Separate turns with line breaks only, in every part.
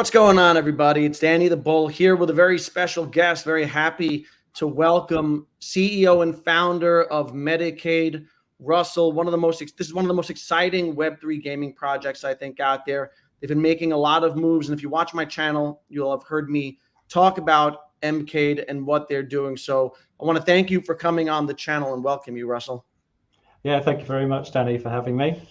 What's going on, everybody? It's Danny the Bull here with a very special guest. Very happy to welcome CEO and founder of Mcade, Russell. This is one of the most exciting Web3 gaming projects I think out there. They've been making a lot of moves, and if you watch my channel, you'll have heard me talk about Mcade and what they're doing. So I want to thank you for coming on the channel and welcome you, Russell.
Yeah, thank you very much, Danny, for having me.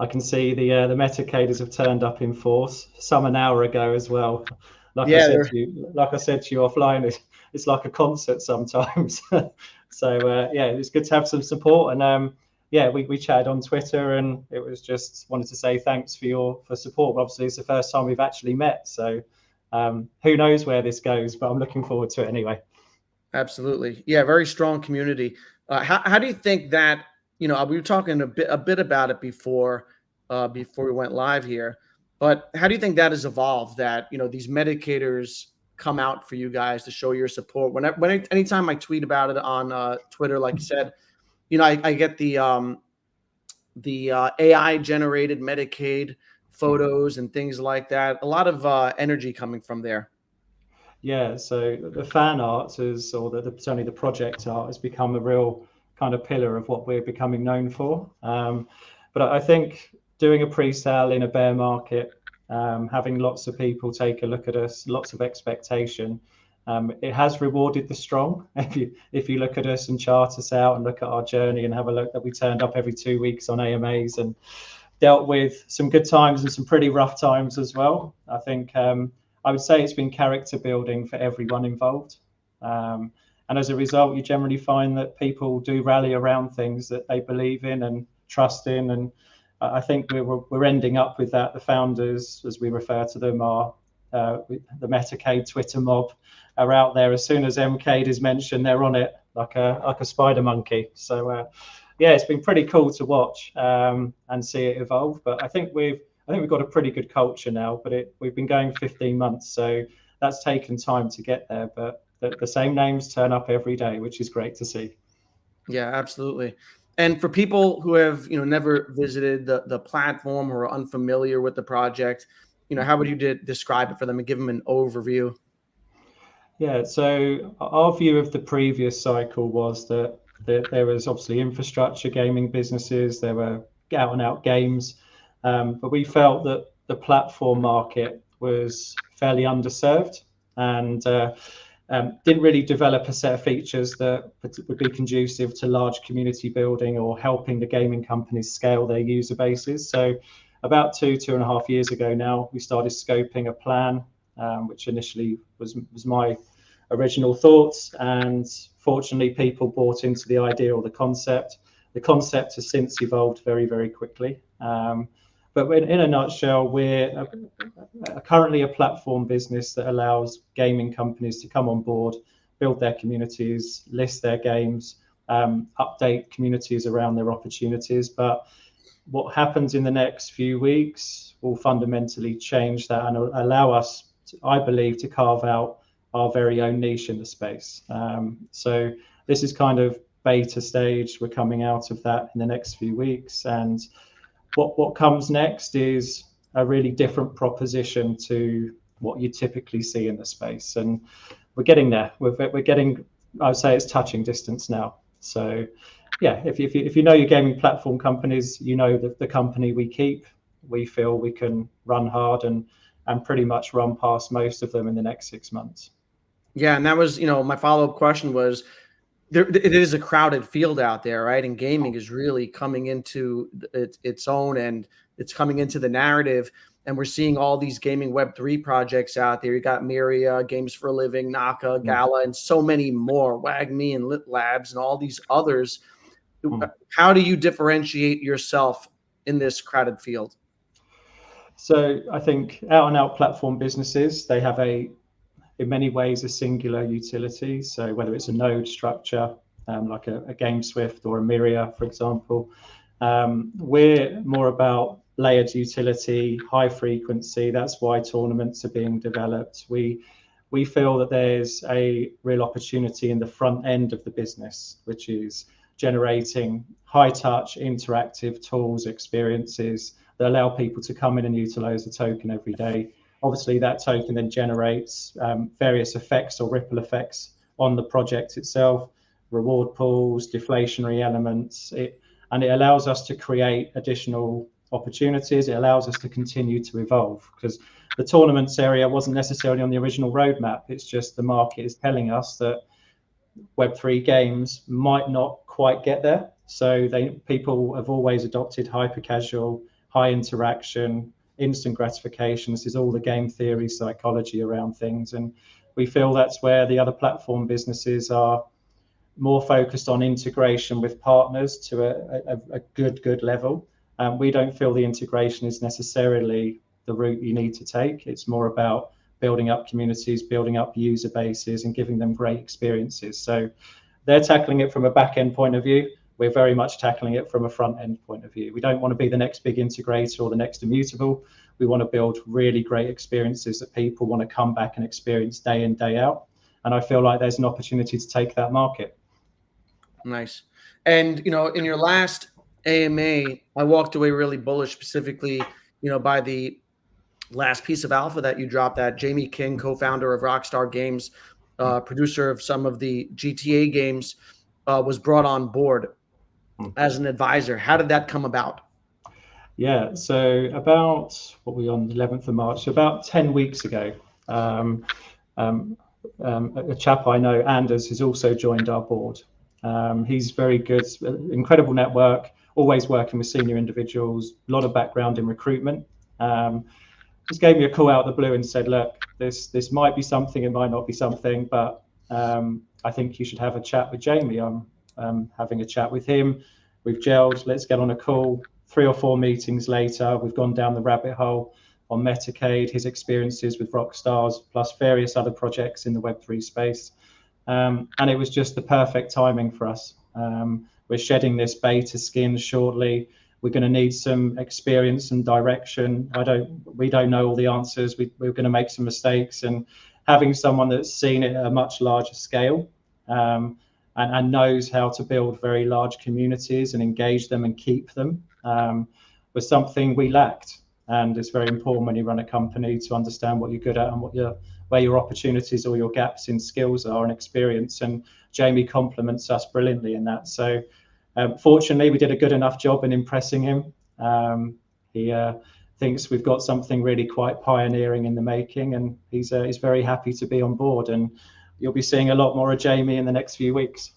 I can see the Metacaders have turned up in force. Some an hour ago as well. Like I said to you offline, it's like a concert sometimes. So yeah, it's good to have some support. And yeah, we chatted on Twitter, and it was just wanted to say thanks for support. Obviously, it's the first time we've actually met, so who knows where this goes, but I'm looking forward to it anyway.
Absolutely, yeah, very strong community. How do you think that? We were talking a bit about it before we went live here, but how do you think that has evolved? That these Metacaders come out for you guys to show your support. Anytime I tweet about it on Twitter, like you said, I get the AI generated Mcade photos and things like that. A lot of energy coming from there.
Yeah, so the fan art certainly the project art has become a real kind of pillar of what we're becoming known for. But I think doing a pre-sale in a bear market, having lots of people take a look at us, lots of expectation, it has rewarded the strong. If you look at us and chart us out and look at our journey and have a look that we turned up every 2 weeks on AMAs and dealt with some good times and some pretty rough times as well. I think I would say it's been character building for everyone involved. And as a result, you generally find that people do rally around things that they believe in and trust in. And I think we're ending up with that. The founders, as we refer to them, are the Mcade Twitter mob are out there. As soon as Mcade is mentioned, they're on it like a spider monkey. So yeah, it's been pretty cool to watch and see it evolve. But I think we've got a pretty good culture now, but we've been going 15 months, so that's taken time to get there. But the same names turn up every day, which is great to see.
Yeah, absolutely. And for people who have never visited the platform or are unfamiliar with the project, how would you describe it for them and give them an overview?
Yeah, so our view of the previous cycle was that there was obviously infrastructure gaming businesses, there were out and out games. But we felt that the platform market was fairly underserved and didn't really develop a set of features that would be conducive to large community building or helping the gaming companies scale their user bases. So about 2.5 years ago now, we started scoping a plan, which initially was my original thoughts. And fortunately, people bought into the idea or the concept. The concept has since evolved very, very quickly. But in a nutshell, we're currently a platform business that allows gaming companies to come on board, build their communities, list their games, update communities around their opportunities. But what happens in the next few weeks will fundamentally change that and allow us, I believe, to carve out our very own niche in the space. So this is kind of beta stage. We're coming out of that in the next few weeks, and what comes next is a really different proposition to what you typically see in the space, and we're getting there. We're getting, I would say, it's touching distance now. So yeah, if you know your gaming platform companies, you know the company we keep. We feel we can run hard and pretty much run past most of them in the next 6 months.
Yeah, and that was my follow-up question was, it is a crowded field out there, right? And gaming is really coming into its own, and it's coming into the narrative. And we're seeing all these gaming Web3 projects out there. You got Myria, Games for a Living, Naka, Gala, and so many more, WagMe and Lit Labs and all these others. How do you differentiate yourself in this crowded field?
So I think out and out platform businesses, they have in many ways a singular utility. So whether it's a node structure, like a GameSwift or a Myria, for example, we're more about layered utility, high frequency. That's why tournaments are being developed. We feel that there's a real opportunity in the front end of the business, which is generating high touch, interactive tools, experiences that allow people to come in and utilize the token every day, Obviously, that token then generates various effects or ripple effects on the project itself, reward pools, deflationary elements, and it allows us to create additional opportunities. It allows us to continue to evolve, because the tournaments area wasn't necessarily on the original roadmap. It's just the market is telling us that Web3 games might not quite get there. So people have always adopted hyper casual, high interaction, instant gratification. This is all the game theory psychology around things. And we feel that's where the other platform businesses are more focused on integration with partners to a good level. We don't feel the integration is necessarily the route you need to take. It's more about building up communities, building up user bases, and giving them great experiences. So they're tackling it from a back end point of view. We're very much tackling it from a front end point of view. We don't want to be the next big integrator or the next immutable. We want to build really great experiences that people want to come back and experience day in, day out. And I feel like there's an opportunity to take that market.
Nice. And, in your last AMA, I walked away really bullish, specifically, by the last piece of alpha that you dropped, that Jamie King, co-founder of Rockstar Games, producer of some of the GTA games, was brought on board as an advisor. How did that come about?
Yeah, so about, what were we on, the 11th of March, so about 10 weeks ago, a chap I know, Anders, has also joined our board. He's very good, incredible network, always working with senior individuals, a lot of background in recruitment. Just gave me a call out of the blue and said, look, this might be something, it might not be something, but I think you should have a chat with Jamie. I'm having a chat with him. We've gelled, let's get on a call. 3 or 4 meetings later, we've gone down the rabbit hole on Mcade, his experiences with Rockstars, plus various other projects in the Web3 space. And it was just the perfect timing for us. We're shedding this beta skin shortly. We're going to need some experience and direction. We don't know all the answers. We're going to make some mistakes, and having someone that's seen it at a much larger scale and knows how to build very large communities and engage them and keep them was something we lacked. And it's very important when you run a company to understand what you're good at and where your opportunities or your gaps in skills are and experience. And Jamie complements us brilliantly in that. So fortunately, we did a good enough job in impressing him. He thinks we've got something really quite pioneering in the making, and he's very happy to be on board. And you'll be seeing a lot more of Jamie in the next few weeks.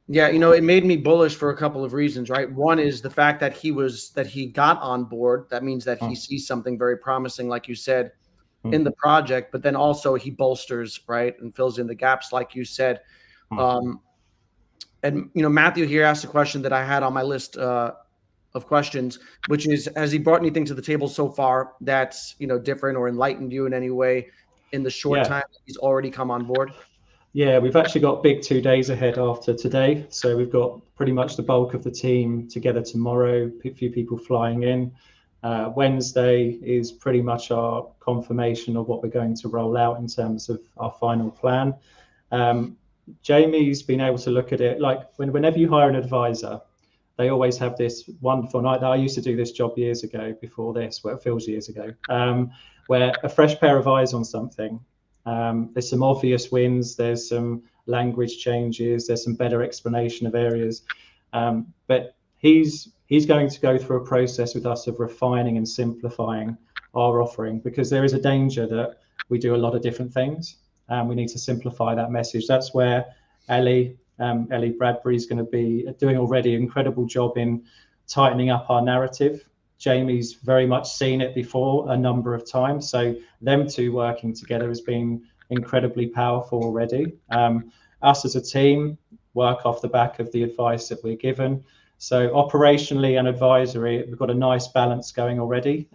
Yeah, it made me bullish for a couple of reasons, right? One is the fact that he got on board. That means that he sees something very promising, like you said, in the project, but then also he bolsters, right, and fills in the gaps, like you said. And Matthew here asked a question that I had on my list of questions, which is, has he brought anything to the table so far that's different or enlightened you in any way in the short time that he's already come on board?
Yeah, we've actually got big 2 days ahead after today. So we've got pretty much the bulk of the team together tomorrow, a few people flying in. Wednesday is pretty much our confirmation of what we're going to roll out in terms of our final plan. Jamie's been able to look at it like whenever you hire an advisor, they always have this wonderful night. I used to do this job years ago before this, well, it feels years ago, where a fresh pair of eyes on something. There's some obvious wins, there's some language changes, there's some better explanation of areas, but he's going to go through a process with us of refining and simplifying our offering, because there is a danger that we do a lot of different things, and we need to simplify that message. That's where Ellie Bradbury is going to be doing already an incredible job in tightening up our narrative. Jamie's very much seen it before a number of times, so them two working together has been incredibly powerful already. Us as a team work off the back of the advice that we're given. So operationally and advisory, we've got a nice balance going already.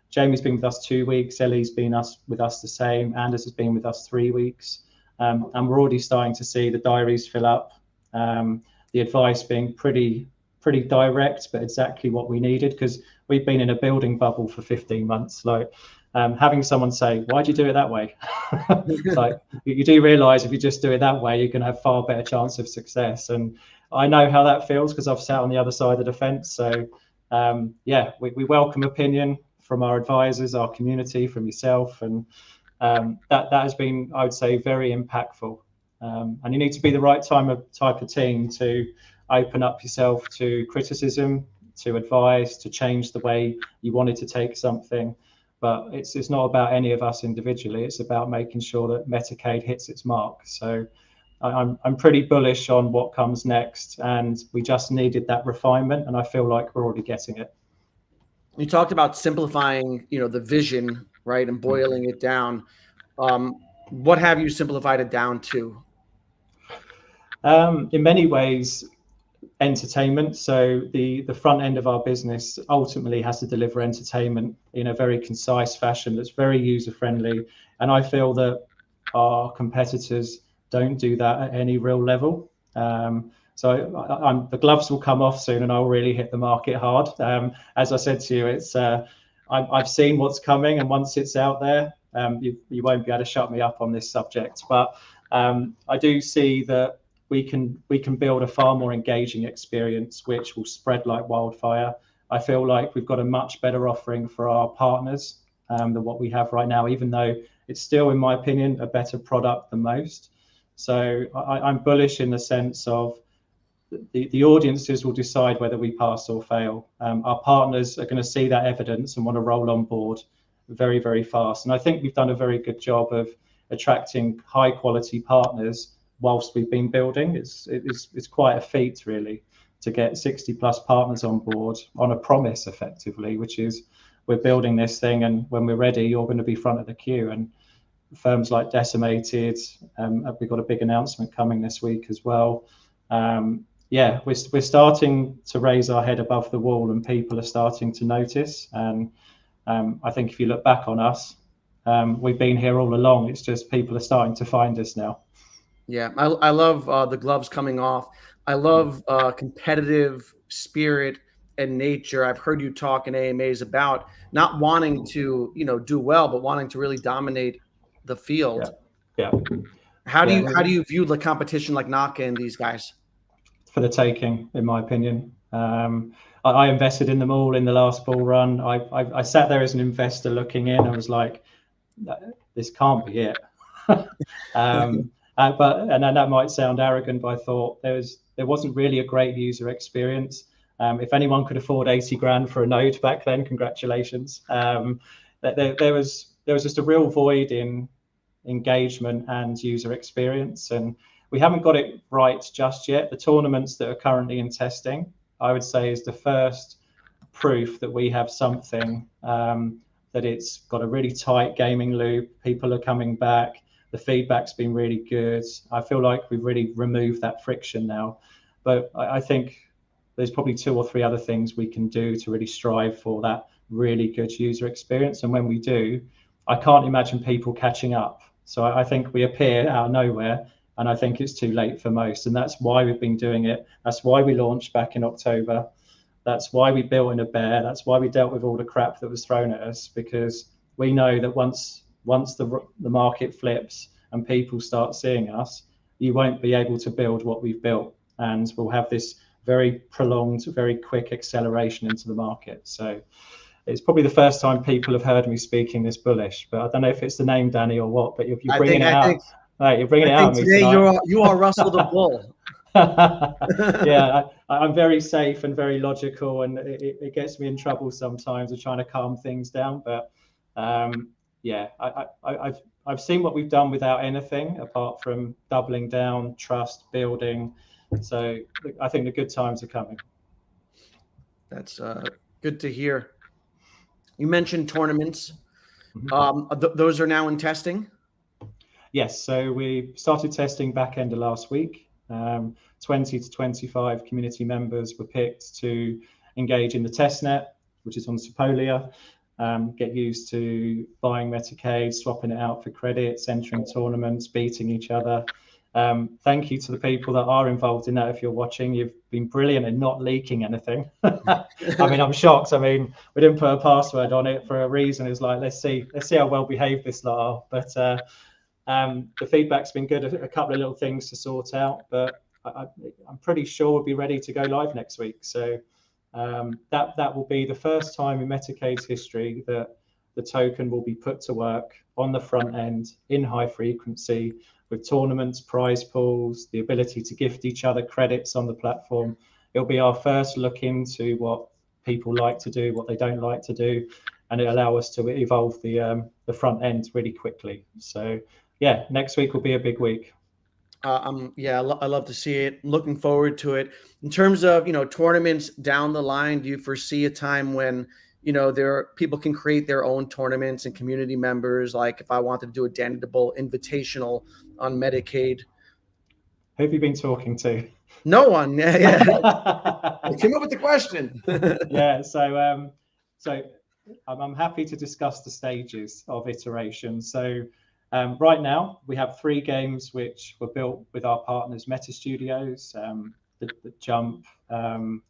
Jamie's been with us 2 weeks, Ellie's been with us the same, Anders has been with us 3 weeks, and we're already starting to see the diaries fill up, the advice being pretty direct, but exactly what we needed, because we've been in a building bubble for 15 months. Like having someone say, why'd you do it that way? Like, you do realize if you just do it that way, you're going to have far better chance of success. And I know how that feels because I've sat on the other side of the fence. So yeah, we welcome opinion, from our advisors, our community, from yourself, and that has been, I would say, very impactful. And you need to be the right type of team to open up yourself to criticism, to advice, to change the way you wanted to take something. But it's not about any of us individually. It's about making sure that Mcade hits its mark. So I'm pretty bullish on what comes next, and we just needed that refinement, and I feel like we're already getting it.
You talked about simplifying, the vision, right, and boiling it down. What have you simplified it down to?
In many ways, entertainment. So the front end of our business ultimately has to deliver entertainment in a very concise fashion that's very user friendly. And I feel that our competitors don't do that at any real level. So the gloves will come off soon, and I'll really hit the market hard. As I said to you, I've seen what's coming, and once it's out there, you won't be able to shut me up on this subject. But I do see that we can build a far more engaging experience, which will spread like wildfire. I feel like we've got a much better offering for our partners than what we have right now, even though it's still, in my opinion, a better product than most. So I'm bullish in the sense of the audiences will decide whether we pass or fail. Our partners are going to see that evidence and want to roll on board very, very fast. And I think we've done a very good job of attracting high quality partners whilst we've been building. It's quite a feat, really, to get 60 plus partners on board on a promise, effectively, which is we're building this thing, and when we're ready, you're going to be front of the queue. And firms like Decimated, we've got a big announcement coming this week as well. Yeah, we're starting to raise our head above the wall, and people are starting to notice. And I think if you look back on us, we've been here all along. It's just people are starting to find us now.
Yeah, I love the gloves coming off. I love competitive spirit and nature. I've heard you talk in AMAs about not wanting to, do well, but wanting to really dominate the field.
Yeah.
How do you view the competition like Naka and these guys?
For the taking, in my opinion. I invested in them all in the last bull run. I sat there as an investor looking in. I was like, this can't be it. And that might sound arrogant, but I thought there wasn't really a great user experience. If anyone could afford 80 grand for a node back then, congratulations. There was just a real void in engagement and user experience, and we haven't got it right just yet. The tournaments that are currently in testing, I would say, is the first proof that we have something that it's got a really tight gaming loop. People are coming back. The feedback's been really good. I feel like we've really removed that friction now. But I think there's probably 2 or 3 other things we can do to really strive for that really good user experience. And when we do, I can't imagine people catching up. So I think we appear out of nowhere, and I think it's too late for most. And that's why we've been doing it. That's why we launched back in October. That's why we built in a bear. That's why we dealt with all the crap that was thrown at us, because we know that once the market flips and people start seeing us, you won't be able to build what we've built, and we'll have this very prolonged, very quick acceleration into the market. So it's probably the first time people have heard me speaking this bullish, but I don't know if it's the name, Danny, or what, but you're bringing it out. Right, you're bringing it out of me
today
tonight.
You are Russell the Bull.
Yeah, I'm very safe and very logical, and it gets me in trouble sometimes of trying to calm things down. But yeah, I've seen what we've done without anything apart from doubling down, trust, building. So I think the good times are coming.
That's good to hear. You mentioned tournaments. Those are now in testing?
Yes, so we started testing back end of last week. 20 to 25 community members were picked to engage in the testnet, which is on Sepolia, get used to buying Mcade, swapping it out for credits, entering tournaments, beating each other. Thank you to the people that are involved in that. If you're watching, you've been brilliant in not leaking anything. I mean, I'm shocked. I mean, we didn't put a password on it for a reason. It's like, let's see how well behaved this lot are. But the feedback's been good. A couple of little things to sort out, but I'm pretty sure we'll be ready to go live next week. So That will be the first time in Metacade's history that the token will be put to work on the front end in high frequency with tournaments, prize pools, the ability to gift each other credits on the platform. It'll be our first look into what people like to do, what they don't like to do, and it'll allow us to evolve the front end really quickly. So yeah, next week will be a big week.
Yeah, I love to see it. Looking forward to it. In terms of tournaments down the line, do you foresee a time when people can create their own tournaments and community members? Like if I wanted to do a Danable Invitational on Medicaid.
Who have you been talking to?
No one. Yeah, yeah. I came up with the question.
Yeah. So I'm happy to discuss the stages of iteration. So right now we have 3 games which were built with our partners Meta Studios, the Jump,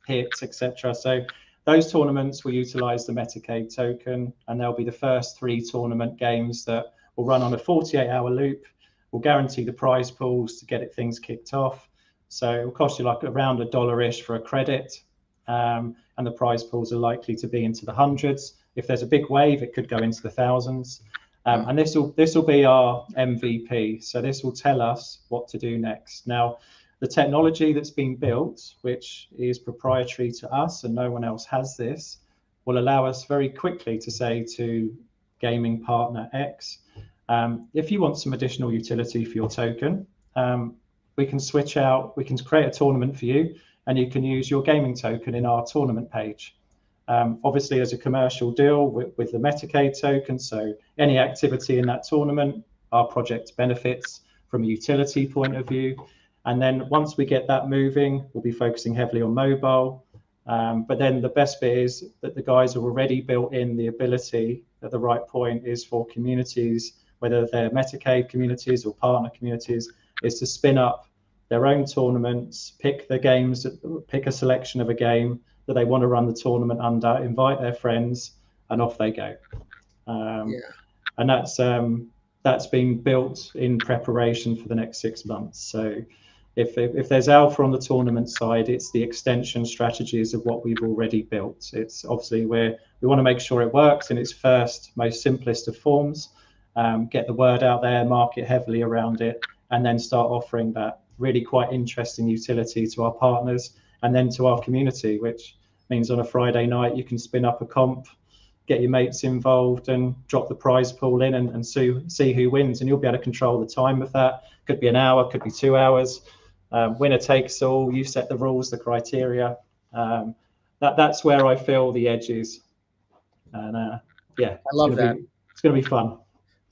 Hits, etc. So those tournaments will utilize the Metacade token, and they'll be the first 3 tournament games that will run on a 48-hour loop. We'll guarantee the prize pools to get things kicked off. So it will cost you like around $1-ish for a credit. And the prize pools are likely to be into the hundreds. If there's a big wave, it could go into the thousands. And this will be our MVP. So this will tell us what to do next. Now, the technology that's been built, which is proprietary to us and no one else has this, will allow us very quickly to say to gaming partner X, if you want some additional utility for your token, we can switch out, we can create a tournament for you, and you can use your gaming token in our tournament page. Obviously, as a commercial deal with the Metacade token, so any activity in that tournament, our project benefits from a utility point of view. And then once we get that moving, we'll be focusing heavily on mobile. But then the best bit is that the guys have already built in the ability at the right point is for communities, whether they're Metacade communities or partner communities, is to spin up their own tournaments, pick the games, pick a selection of a game that they want to run the tournament under, invite their friends, and off they go. And that's been built in preparation for the next 6 months. So if there's alpha on the tournament side, it's the extension strategies of what we've already built. It's obviously we want to make sure it works in its first, most simplest of forms, get the word out there, market heavily around it, and then start offering that really quite interesting utility to our partners and then to our community, which means on a Friday night you can spin up a comp, get your mates involved and drop the prize pool in and see who wins, and you'll be able to control the time of that. Could be an hour, could be 2 hours. Winner takes all. You set the rules, the criteria. That's where I feel the edge is, and yeah,
I love that.
It's going to be fun.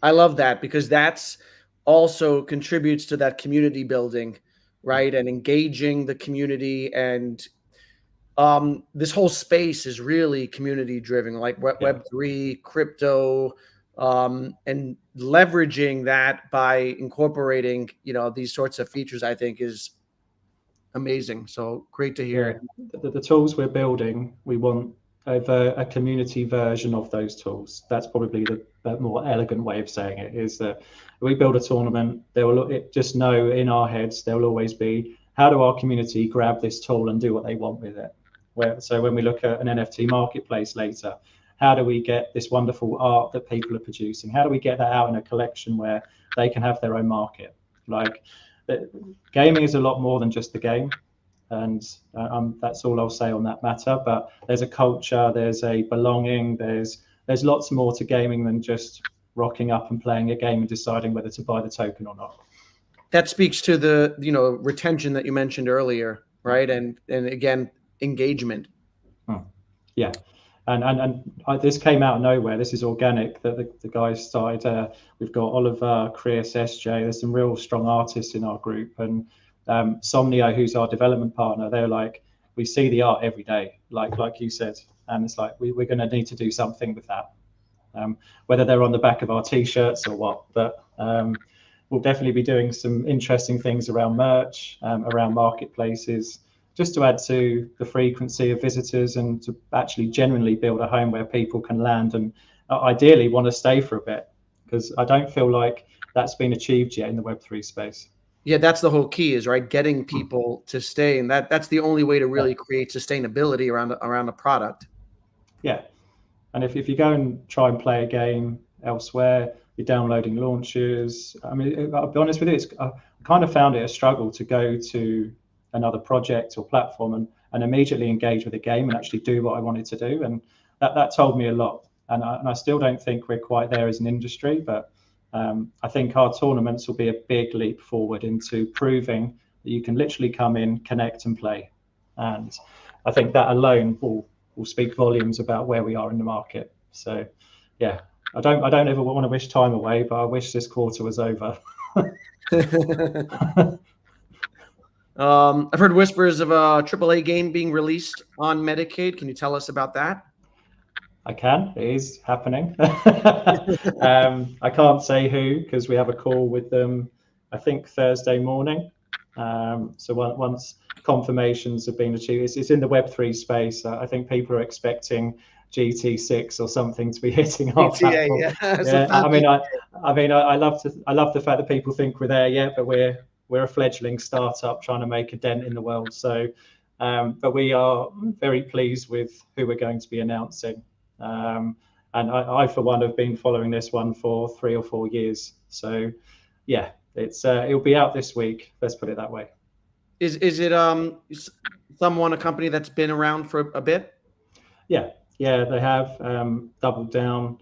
I love that because that's also contributes to that community building, right? And engaging the community. And this whole space is really community driven, like Web3, crypto, and leveraging that by incorporating, these sorts of features, I think is amazing. So great to hear it.
The tools we're building, we want a community version of those tools. That's probably the more elegant way of saying it, is that we build a tournament, just know in our heads there will always be, how do our community grab this tool and do what they want with it? So when we look at an NFT marketplace later, how do we get this wonderful art that people are producing? How do we get that out in a collection where they can have their own market? Like, gaming is a lot more than just the game. And that's all I'll say on that matter. But there's a culture, there's a belonging, there's lots more to gaming than just rocking up and playing a game and deciding whether to buy the token or not.
That speaks to the retention that you mentioned earlier, right? And again, engagement.
Yeah, and this came out of nowhere. This is organic. That the guys started. We've got Oliver, Chris, SJ. There's some real strong artists in our group, and Somnio, who's our development partner. They're like, we see the art every day, like you said, and it's like we're going to need to do something with that. Whether they're on the back of our t-shirts or what, but we'll definitely be doing some interesting things around merch, around marketplaces, just to add to the frequency of visitors and to actually genuinely build a home where people can land and ideally want to stay for a bit, because I don't feel like that's been achieved yet in the Web3 space.
Yeah, that's the whole key is right, getting people to stay, and that's the only way to really create sustainability around a product.
Yeah. And if you go and try and play a game elsewhere, you're downloading launches. I mean, I'll be honest with you, I kind of found it a struggle to go to another project or platform and immediately engage with the game and actually do what I wanted to do. And that told me a lot. And I still don't think we're quite there as an industry, but I think our tournaments will be a big leap forward into proving that you can literally come in, connect, and play. And I think that alone will speak volumes about where we are in the market. So, yeah, I don't ever want to wish time away, but I wish this quarter was over.
I've heard whispers of a AAA game being released on Mcade. Can you tell us about that?
I can. It is happening. I can't say who because we have a call with them, I think Thursday morning. So once confirmations have been achieved, it's in the Web3 space. I think people are expecting GT6 or something to be hitting our platform.
Yeah.
Yeah, I love the fact that people think we're there yet, but we're a fledgling startup trying to make a dent in the world. So, but we are very pleased with who we're going to be announcing. And I, for one, have been following this one for 3 or 4 years. So, yeah, it'll be out this week. Let's put it that way.
Is it a company that's been around for a bit?
Yeah, they have doubled down.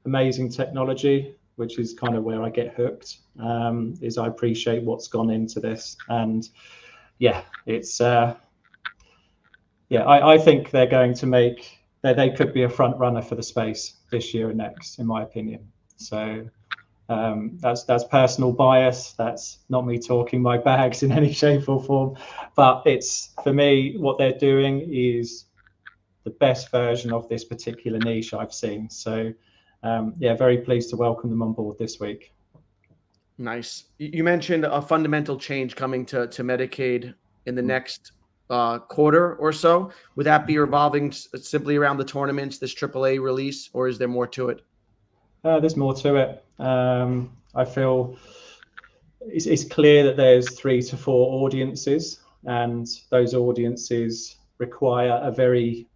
Amazing technology, which is kind of where I get hooked. Is I appreciate what's gone into this, and yeah, it's I think they're going to make. They could be a front runner for the space this year and next, in my opinion. So that's personal bias. That's not me talking my bags in any shape or form, but it's for me what they're doing is the best version of this particular niche I've seen. So very pleased to welcome them on board this week.
Nice. You mentioned a fundamental change coming to Mcade in the next quarter or so. Would that be revolving simply around the tournaments, this AAA release, or is there more to it?
There's more to it. I feel it's clear that there's 3 to 4 audiences, and those audiences require a very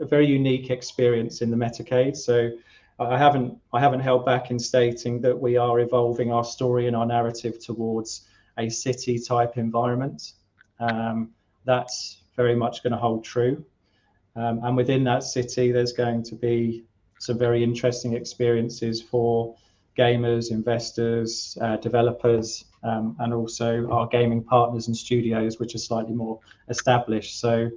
unique experience in the Mcade. So I haven't held back in stating that we are evolving our story and our narrative towards a city type environment. That's very much going to hold true. And within that city, there's going to be some very interesting experiences for gamers, investors, developers, and also our gaming partners and studios, which are slightly more established. So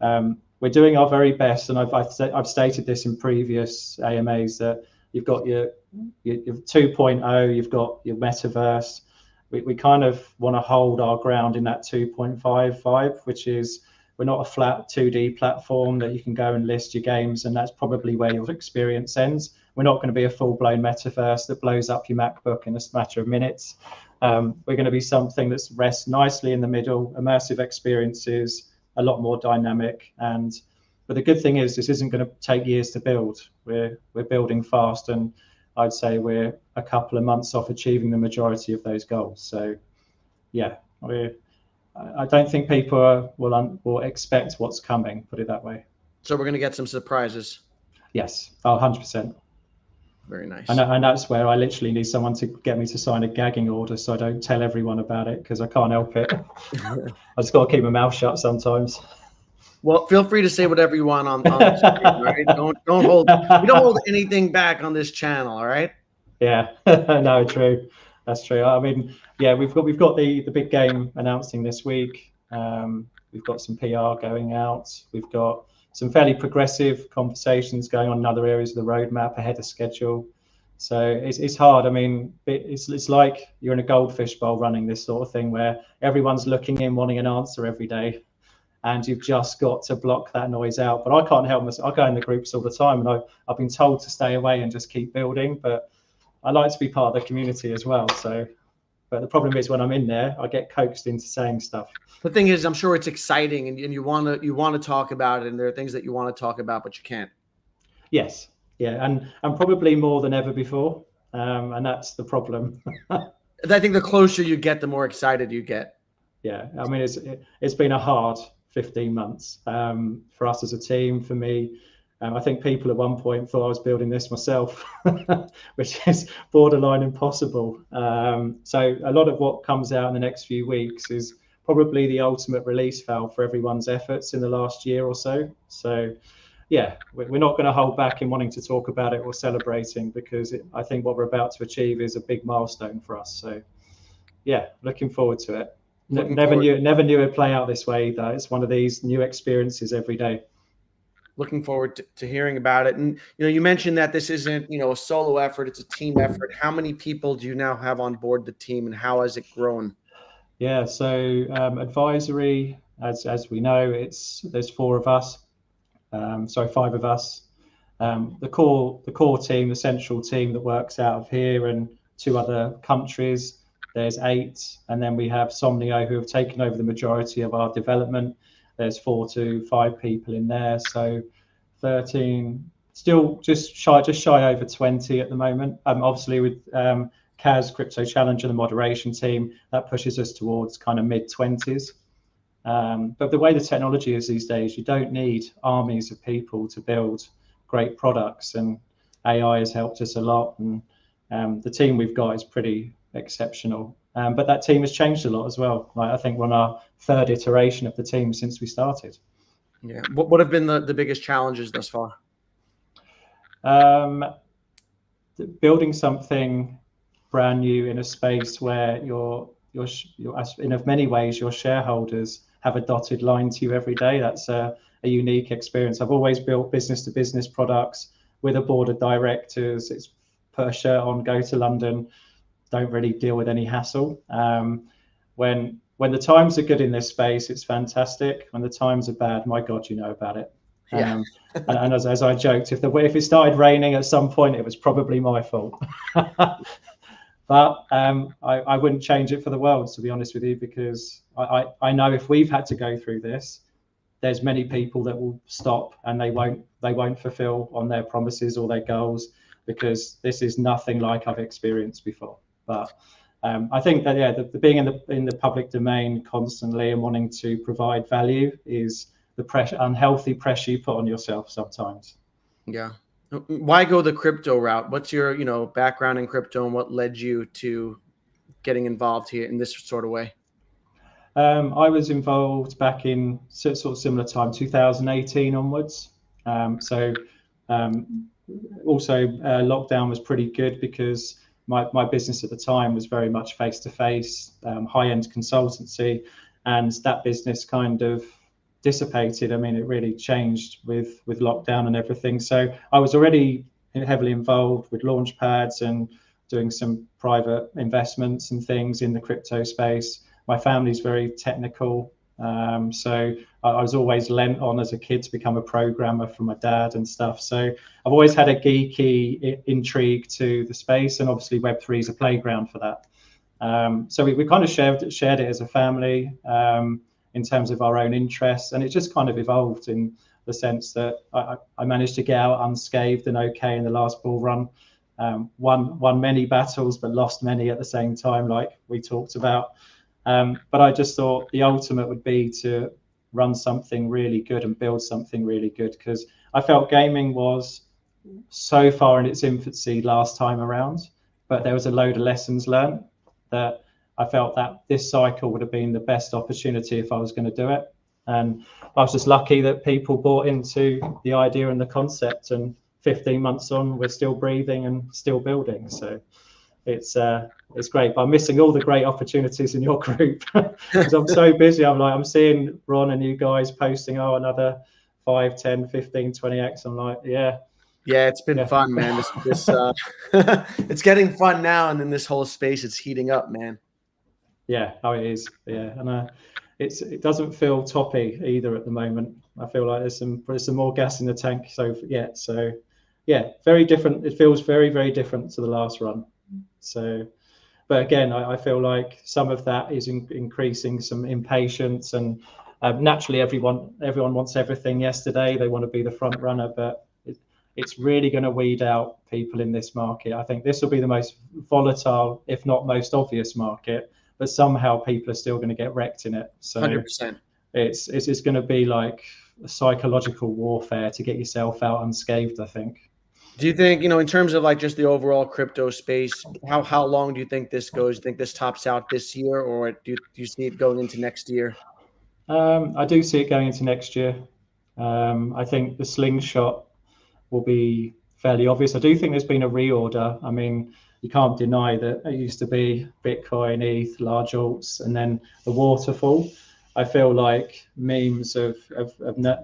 we're doing our very best, and I've stated this in previous AMAs that you've got your 2.0, you've got your metaverse. We kind of want to hold our ground in that 2.5 vibe, which is we're not a flat 2D platform that you can go and list your games, and that's probably where your experience ends. We're not going to be a full-blown metaverse that blows up your MacBook in a matter of minutes. We're going to be something that rests nicely in the middle, immersive experiences, a lot more dynamic. But the good thing is this isn't going to take years to build. We're building fast, and I'd say we're a couple of months off achieving the majority of those goals. So yeah, I don't think people will expect what's coming, put it that way.
So we're going to get some surprises.
Yes, 100%.
Very nice.
And that's where I literally need someone to get me to sign a gagging order so I don't tell everyone about it, because I can't help it. I just got to keep my mouth shut sometimes.
Well, feel free to say whatever you want on the screen, right? We don't hold anything back on this channel, all right?
Yeah, no, true. That's true. I mean, yeah, we've got the big game announcing this week. We've got some PR going out. We've got some fairly progressive conversations going on in other areas of the roadmap ahead of schedule. So it's hard. I mean, it's like you're in a goldfish bowl running this sort of thing where everyone's looking in, wanting an answer every day, and you've just got to block that noise out. But I can't help myself. I go in the groups all the time, and I've been told to stay away and just keep building. But I like to be part of the community as well. So, but the problem is when I'm in there, I get coaxed into saying stuff.
The thing is, I'm sure it's exciting, and you want to talk about it, and there are things that you want to talk about, but you can't.
Yes, yeah, and probably more than ever before, and that's the problem.
I think the closer you get, the more excited you get.
Yeah, I mean, it's been a hard 15 months for us as a team. For me, I think people at one point thought I was building this myself, which is borderline impossible. So a lot of what comes out in the next few weeks is probably the ultimate release valve for everyone's efforts in the last year or so. So yeah, we're not going to hold back in wanting to talk about it or celebrating, because I think what we're about to achieve is a big milestone for us. So yeah, looking forward to it.
Looking
Never
forward.
knew it'd play out this way either. It's one of these new experiences every day.
Looking forward to hearing about it. And you mentioned that this isn't a solo effort; it's a team effort. How many people do you now have on board the team, and how has it grown?
Yeah, so advisory, as we know, there's four of us. Sorry, five of us. The core team, the central team that works out of here and two other countries. There's eight, and then we have Somnio, who have taken over the majority of our development. There's 4 to 5 people in there, so 13. Still just shy over 20 at the moment. Obviously with Kaz Crypto Challenge and the moderation team, that pushes us towards kind of mid-20s. But the way the technology is these days, you don't need armies of people to build great products, and AI has helped us a lot, and the team we've got is pretty exceptional. But that team has changed a lot as well. Like, I think we're on our third iteration of the team since we started.
Yeah. What have been the biggest challenges thus far?
Building something brand new in a space where you're in many ways your shareholders have a dotted line to you every day. That's a unique experience. I've always built business to business products with a board of directors. It's put a shirt on, go to London, don't really deal with any hassle. When the times are good in this space, it's fantastic. When the times are bad, my God, you know about it.
Yeah.
And as I joked, if it started raining at some point, it was probably my fault. But I wouldn't change it for the world, to be honest with you, because I know if we've had to go through this, there's many people that will stop and they won't fulfill on their promises or their goals, because this is nothing like I've experienced before. But I think that the being in the public domain constantly and wanting to provide value is the unhealthy pressure you put on yourself sometimes.
Yeah. Why go the crypto route? What's your background in crypto, and what led you to getting involved here in this sort of way?
I was involved back in sort of similar time, 2018 onwards. So also lockdown was pretty good, because my business at the time was very much face-to-face, high-end consultancy, and that business kind of dissipated. I mean, it really changed with lockdown and everything. So I was already heavily involved with Launchpads and doing some private investments and things in the crypto space. My family's very technical, so I was always lent on as a kid to become a programmer from my dad and stuff. So I've always had a geeky intrigue to the space, and obviously Web3 is a playground for that. So we kind of shared it as a family in terms of our own interests, and it just kind of evolved in the sense that I managed to get out unscathed and okay in the last bull run. Won many battles, but lost many at the same time, like we talked about. But I just thought the ultimate would be to run something really good and build something really good, because I felt gaming was so far in its infancy last time around, but there was a load of lessons learned that I felt that this cycle would have been the best opportunity if I was going to do it. And I was just lucky that people bought into the idea and the concept, and 15 months on, we're still breathing and still building. So it's great, but I'm missing all the great opportunities in your group because I'm so busy. I'm seeing Ron and you guys posting, another 5, 10, 15, 20x. I'm like, yeah,
it's been fun, man. This it's getting fun now, and in this whole space, it's heating up, man.
Yeah, it is. Yeah, and it doesn't feel toppy either at the moment. I feel like there's some more gas in the tank. So yeah, very different. It feels very, very different to the last run. So, but again, I feel like some of that is increasing some impatience, and naturally everyone wants everything yesterday. They want to be the front runner, but it's really going to weed out people in this market. I think this will be the most volatile, if not most obvious market, but somehow people are still going to get wrecked in it. So
100%.
it's going to be like a psychological warfare to get yourself out unscathed, I think.
Do you think, in terms of like just the overall crypto space, how long do you think this goes? Do you think this tops out this year, or do you see it going into next year?
I do see it going into next year. I think the slingshot will be fairly obvious. I do think there's been a reorder. I mean, you can't deny that it used to be Bitcoin, ETH, large alts, and then the waterfall. I feel like memes have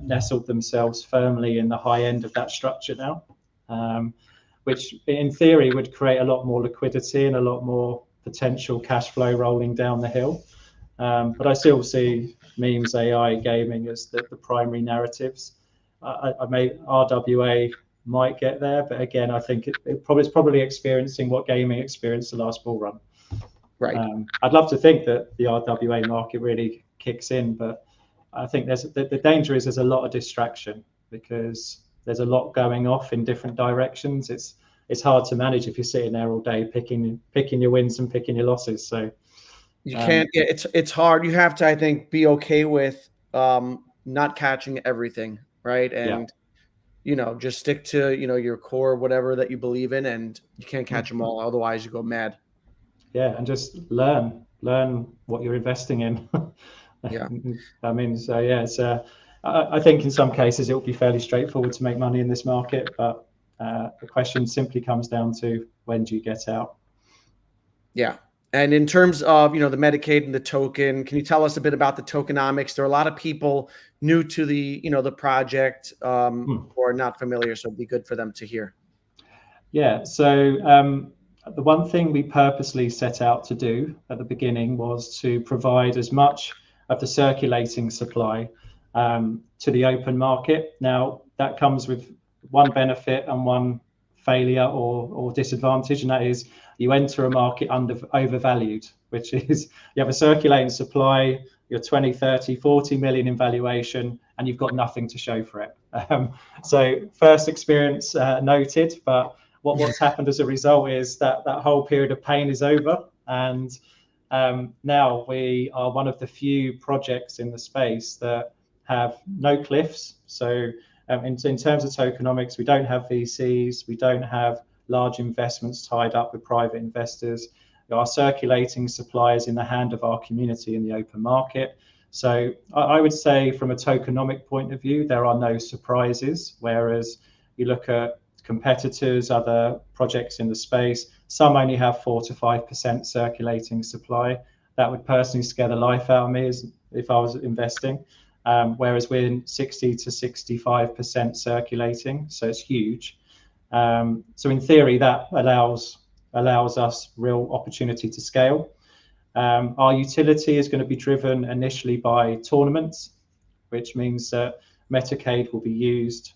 nestled themselves firmly in the high end of that structure now, which in theory would create a lot more liquidity and a lot more potential cash flow rolling down the hill. But I still see memes, AI, gaming as the primary narratives. I may RWA might get there, but again, I think it's probably experiencing what gaming experienced the last bull run.
Right.
I'd love to think that the RWA market really kicks in, but I think the danger is there's a lot of distraction because there's a lot going off in different directions. It's hard to manage if you're sitting there all day picking your wins and picking your losses. So
You can't. Yeah, it's hard. You have to, I think, be okay with not catching everything, right?
yeah.
And just stick to your core, whatever that you believe in, and you can't catch them all. Otherwise, you go mad.
Yeah, and just learn what you're investing in.
Yeah.
I mean, so yeah, it's I think in some cases it will be fairly straightforward to make money in this market, but the question simply comes down to when do you get out?
Yeah. And in terms of, the Mcade and the token, can you tell us a bit about the tokenomics? There are a lot of people new to the project, or not familiar, so it'd be good for them to hear.
Yeah, so the one thing we purposely set out to do at the beginning was to provide as much of the circulating supply to the open market. Now, that comes with one benefit and one failure or disadvantage, and that is you enter a market overvalued, which is you have a circulating supply, you're 20, 30, 40 million in valuation, and you've got nothing to show for it. So first experience noted, but what's happened as a result is that whole period of pain is over, and now we are one of the few projects in the space that have no cliffs. So in terms of tokenomics, we don't have VCs, we don't have large investments tied up with private investors. Our circulating supply is in the hand of our community in the open market. So I would say from a tokenomic point of view, there are no surprises, whereas you look at competitors, other projects in the space, some only have 4 to 5% circulating supply. That would personally scare the life out of me if I was investing. Whereas we're in 60 to 65% circulating, so it's huge. So in theory, that allows us real opportunity to scale. Our utility is going to be driven initially by tournaments, which means that Mcade will be used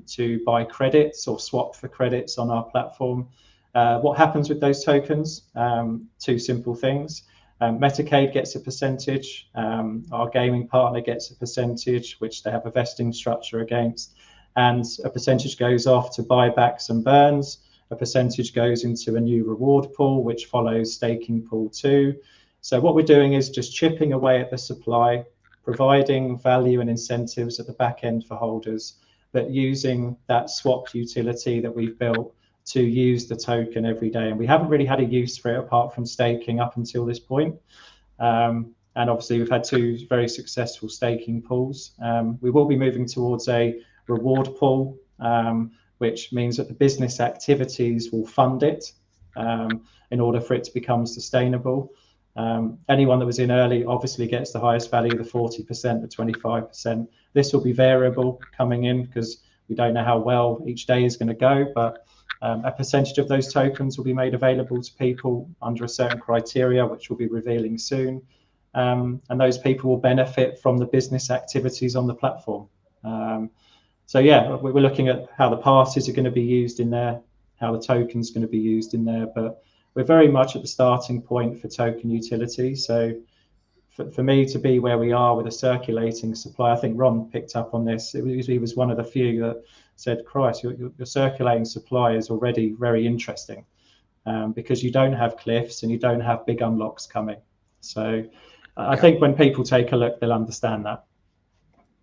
to buy credits or swap for credits on our platform. What happens with those tokens? Two simple things. Mcade gets a percentage, our gaming partner gets a percentage, which they have a vesting structure against, and a percentage goes off to buybacks and burns. A percentage goes into a new reward pool, which follows staking pool 2. So what we're doing is just chipping away at the supply, providing value and incentives at the back end for holders, but using that swap utility that we've built to use the token every day. And we haven't really had a use for it apart from staking up until this point. And obviously we've had 2 very successful staking pools. We will be moving towards a reward pool, which means that the business activities will fund it in order for it to become sustainable. Anyone that was in early obviously gets the highest value, the 40%, the 25%. This will be variable coming in because we don't know how well each day is going to go, but a percentage of those tokens will be made available to people under a certain criteria, which we'll be revealing soon. And those people will benefit from the business activities on the platform. So yeah, we're looking at how the passes are going to be used in there, how the token's going to be used in there, but we're very much at the starting point for token utility. So for me to be where we are with a circulating supply, I think Ron picked up on this. He was one of the few that said, Christ, your circulating supply is already very interesting, because you don't have cliffs and you don't have big unlocks coming. So I think when people take a look, they'll understand that.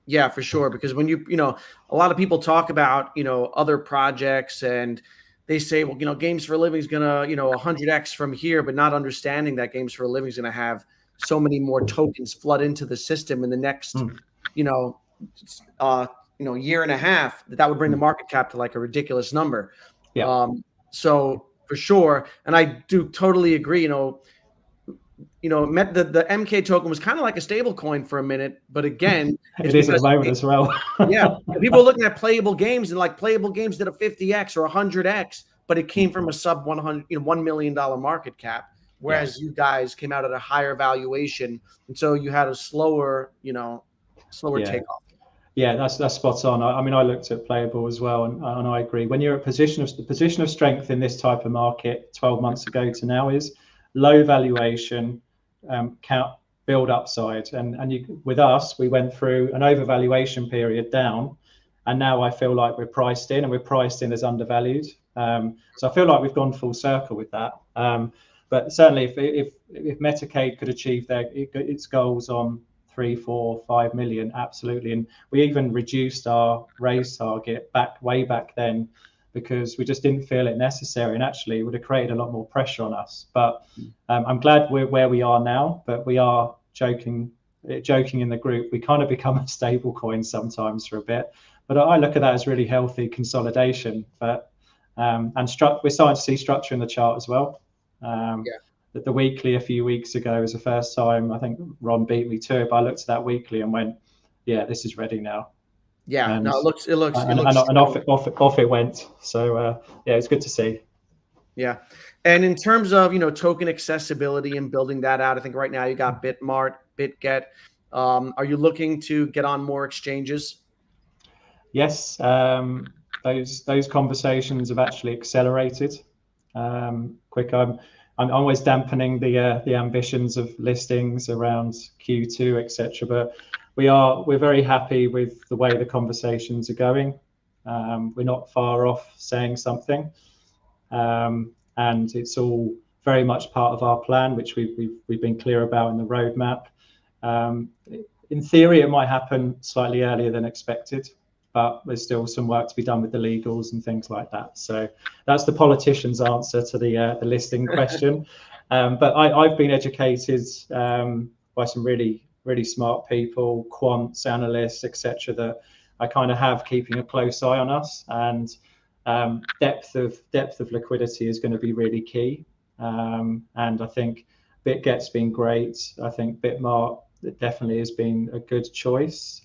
Yeah, for sure. Because when a lot of people talk about, other projects, and they say, well, Games for a Living is going to, 100x from here, but not understanding that Games for a Living is going to have so many more tokens flood into the system in the next, you know, year and a half, that would bring the market cap to like a ridiculous number.
Yeah.
So for sure. And I do totally agree, the Mcade token was kind of like a stable coin for a minute, but again,
it is at the moment as well.
Yeah, and people are looking at playable games, and like playable games did a 50x or 100x, but it came from a sub 100, $1 million market cap, whereas you guys came out at a higher valuation, and so you had a slower takeoff.
Yeah, that's spot on. I mean, I looked at playable as well, and I agree. When you're at the position of strength in this type of market 12 months ago to now is low valuation, build upside, and with us, we went through an overvaluation period down, and now I feel like we're priced in, and we're priced in as undervalued. So I feel like we've gone full circle with that. But certainly, if Mcade could achieve its goals on 3, 4, 5 million, absolutely. And we even reduced our raise target way back then, because we just didn't feel it necessary, and actually it would have created a lot more pressure on us. But I'm glad we're where we are now, but we are joking in the group. We kind of become a stable coin sometimes for a bit, but I look at that as really healthy consolidation. But we're starting to see structure in the chart as well. The weekly a few weeks ago was the first time, I think Ron beat me to it, but I looked at that weekly and went, yeah, this is ready now.
Yeah,
and,
no, it looks
and off it went. So yeah, it's good to see.
Yeah, and in terms of token accessibility and building that out, I think right now you got Bitmart, BitGet. Are you looking to get on more exchanges?
Yes, those conversations have actually accelerated. Quick, I'm always dampening the ambitions of listings around Q2, etc. But we're very happy with the way the conversations are going. We're not far off saying something, and it's all very much part of our plan, which we've been clear about in the roadmap. In theory, it might happen slightly earlier than expected, but there's still some work to be done with the legals and things like that. So that's the politician's answer to the listing question. But I've been educated by some really, really smart people, quants, analysts, etc., that I kind of have keeping a close eye on us, and depth of liquidity is going to be really key. And I think BitGet's been great. I think Bitmart definitely has been a good choice.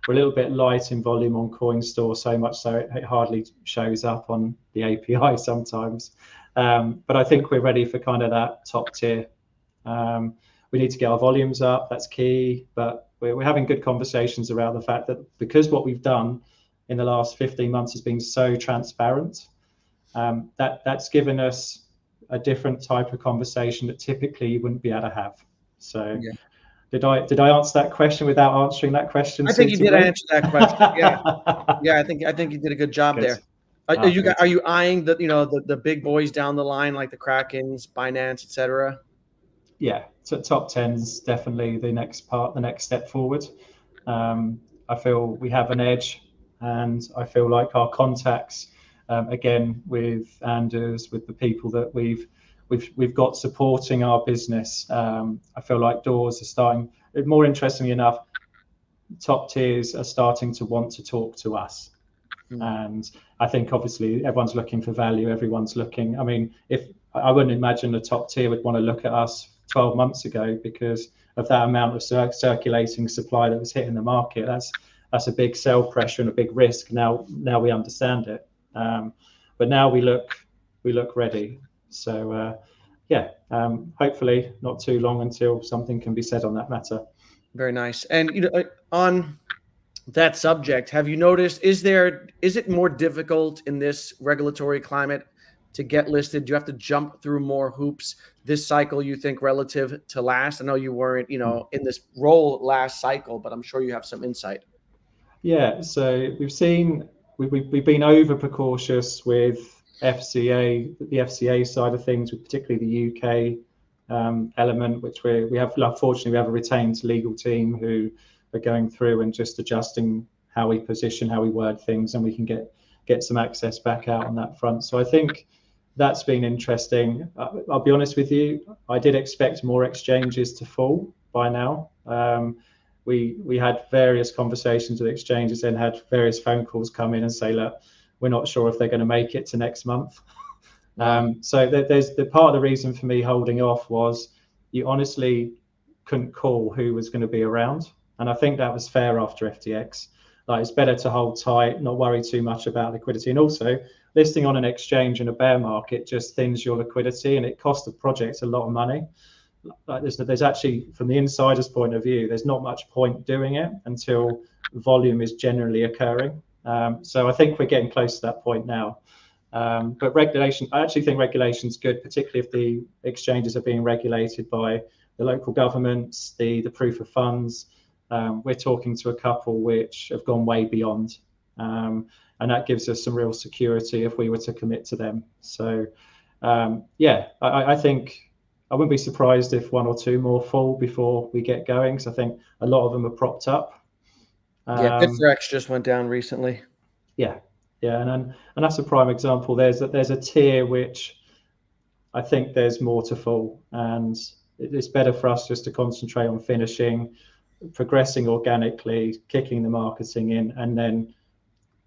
We're a little bit light in volume on CoinStore, so much so it hardly shows up on the API sometimes. But I think we're ready for kind of that top tier. We need to get our volumes up, that's key, but we're having good conversations around the fact that because what we've done in the last 15 months has been so transparent, that's given us a different type of conversation that typically you wouldn't be able to have. So yeah. Did I answer that question without answering that question?
I think you did answer that question. Yeah, I think you did a good job there. Are you eyeing the big boys down the line, like the Krakens, Binance, etc.?
Yeah, so top 10's definitely the next step forward. I feel we have an edge, and I feel like our contacts, again with Anders, with the people that we've got supporting our business. I feel like doors are starting. More interestingly enough, top tiers are starting to want to talk to us. And I think obviously everyone's looking for value. Everyone's looking. I mean, if I wouldn't imagine a top tier would want to look at us 12 months ago because of that amount of circulating supply that was hitting the market. That's a big sell pressure and a big risk. Now we understand it. But now we look ready. So hopefully not too long until something can be said on that matter.
Very nice. And on that subject, have you noticed, is it more difficult in this regulatory climate to get listed? Do you have to jump through more hoops this cycle, you think, relative to last? I know you weren't, in this role last cycle, but I'm sure you have some insight.
Yeah, so we've seen we've been over precautious with FCA, the FCA side of things, with particularly the UK element, which we have. Fortunately, we have a retained legal team who are going through and just adjusting how we position, how we word things, and we can get some access back out on that front. So I think that's been interesting. I'll be honest with you, I did expect more exchanges to fall by now. We had various conversations with exchanges and had various phone calls come in and say, look, we're not sure if they're going to make it to next month.
Wow.
So there's the part of the reason for me holding off was you honestly couldn't call who was going to be around. And I think that was fair after FTX. Like, it's better to hold tight, not worry too much about liquidity. And also, listing on an exchange in a bear market just thins your liquidity, and it costs the project a lot of money. Like, there's actually, from the insider's point of view, there's not much point doing it until volume is generally occurring. So I think we're getting close to that point now. But regulation, I actually think regulation is good, particularly if the exchanges are being regulated by the local governments, the proof of funds. We're talking to a couple which have gone way beyond, and that gives us some real security if we were to commit to them. So I think I wouldn't be surprised if one or two more fall before we get going, because I think a lot of them are propped up.
Yeah, Bitfinex just went down recently.
Yeah, and that's a prime example. There's a tier which I think there's more to fall, and it's better for us just to concentrate on finishing, progressing organically, kicking the marketing in, and then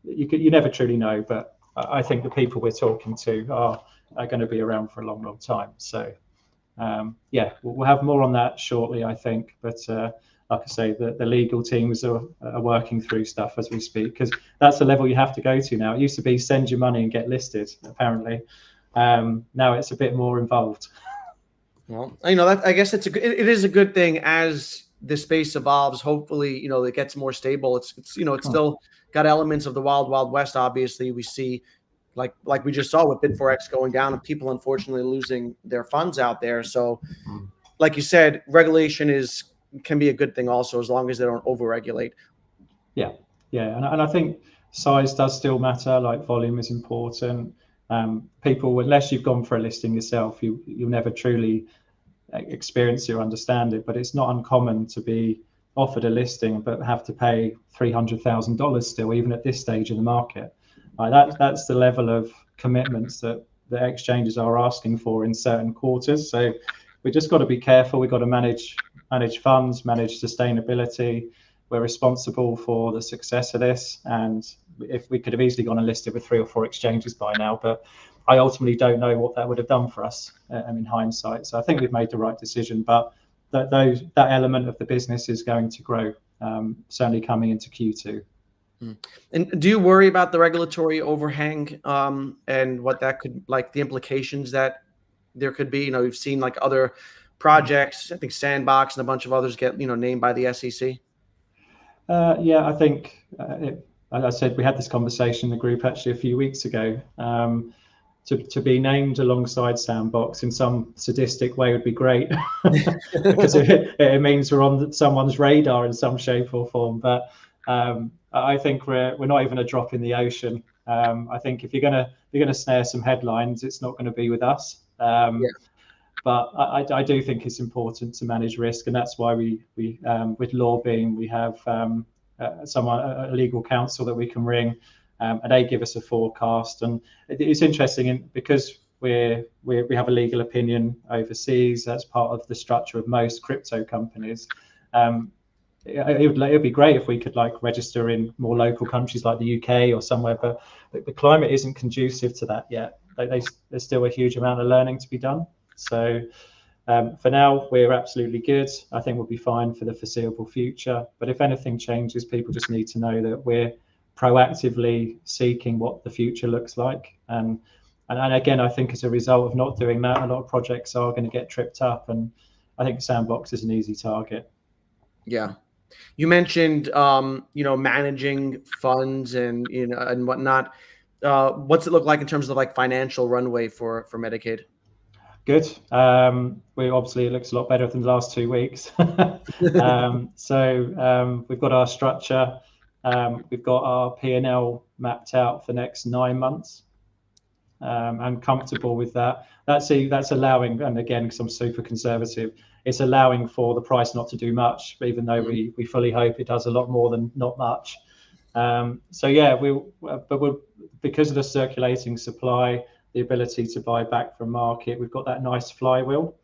you never truly know. But I think the people we're talking to are going to be around for a long, long time. So we'll have more on that shortly, I think. But like I say, the legal teams are working through stuff as we speak, because that's the level you have to go to now. It used to be send your money and get listed, apparently. Now it's a bit more involved.
Well, that, I guess it is a good thing as the space evolves. Hopefully, it gets more stable. It's still got elements of the wild, wild west. Obviously, we see like we just saw with Bitfinex going down and people unfortunately losing their funds out there. So, like you said, regulation can be a good thing also, as long as they don't overregulate.
Yeah, and I think size does still matter. Like, volume is important. People, unless you've gone for a listing yourself, you'll never truly experience it or understand it. But it's not uncommon to be offered a listing but have to pay $300,000 still, even at this stage of the market. That's the level of commitments that the exchanges are asking for in certain quarters. So we just got to be careful. We've got to manage funds, manage sustainability. We're responsible for the success of this, and if we could have easily gone and listed with 3 or 4 exchanges by now, but I ultimately don't know what that would have done for us in hindsight. So I think we've made the right decision, but that element of the business is going to grow, certainly coming into Q2.
And do you worry about the regulatory overhang and what that could, like the implications that there could be? We've seen like other projects, I think Sandbox and a bunch of others get, named by the SEC.
I think, as I said, we had this conversation in the group actually a few weeks ago. To be named alongside Sandbox in some sadistic way would be great, because it means we're on someone's radar in some shape or form. But I think we're not even a drop in the ocean. I think if you're gonna snare some headlines, it's not going to be with us. But I do think it's important to manage risk, and that's why we with Lawbeam, we have a legal counsel that we can ring, and they give us a forecast. And it's interesting because we have a legal opinion overseas. That's part of the structure of most crypto companies. It would be great if we could register in more local countries like the UK or somewhere, but the climate isn't conducive to that yet. There's still a huge amount of learning to be done. So for now, we're absolutely good. I think we'll be fine for the foreseeable future. But if anything changes, people just need to know that we're proactively seeking what the future looks like. And again, I think as a result of not doing that, a lot of projects are going to get tripped up. And I think Sandbox is an easy target.
Yeah. You mentioned, managing funds and, and whatnot. What's it look like in terms of financial runway for Mcade?
Good. It looks a lot better than the last 2 weeks. So we've got our structure. We've got our P&L mapped out for the next 9 months. I'm comfortable with that. That's allowing, and again, because I'm super conservative, it's allowing for the price not to do much, even though we fully hope it does a lot more than not much. So yeah, we're because of the circulating supply, the ability to buy back from market, we've got that nice flywheel.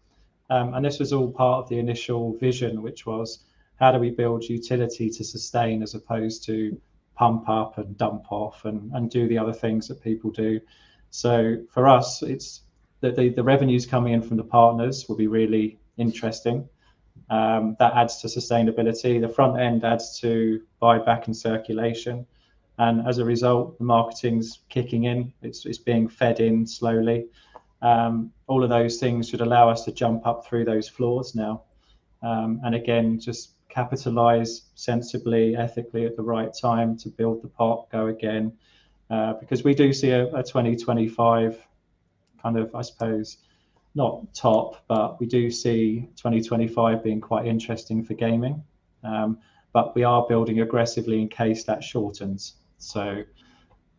And this was all part of the initial vision, which was how do we build utility to sustain as opposed to pump up and dump off and do the other things that people do. So for us, it's the revenues coming in from the partners will be really interesting. That adds to sustainability. The front end adds to buyback and circulation. And as a result, the marketing's kicking in. It's being fed in slowly. All of those things should allow us to jump up through those floors now. And again, just capitalize sensibly, ethically at the right time to build the pot, go again. Because we do see a 2025 kind of, I suppose, not top, but we do see 2025 being quite interesting for gaming. But we are building aggressively in case that shortens. So,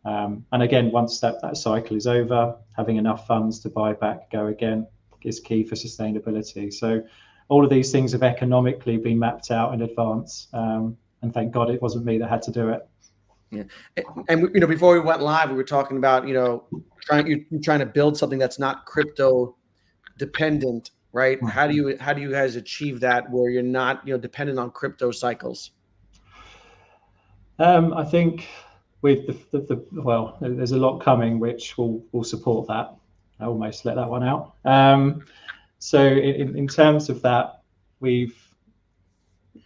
and again, once that cycle is over, having enough funds to buy back, go again, is key for sustainability. So all of these things have economically been mapped out in advance. And thank God it wasn't me that had to do it.
Yeah, and before we went live, we were talking about you're trying to build something that's not crypto dependent, right? How do you guys achieve that where you're not dependent on crypto cycles?
I think with well, there's a lot coming which will support that. I almost let that one out. So in terms of that, we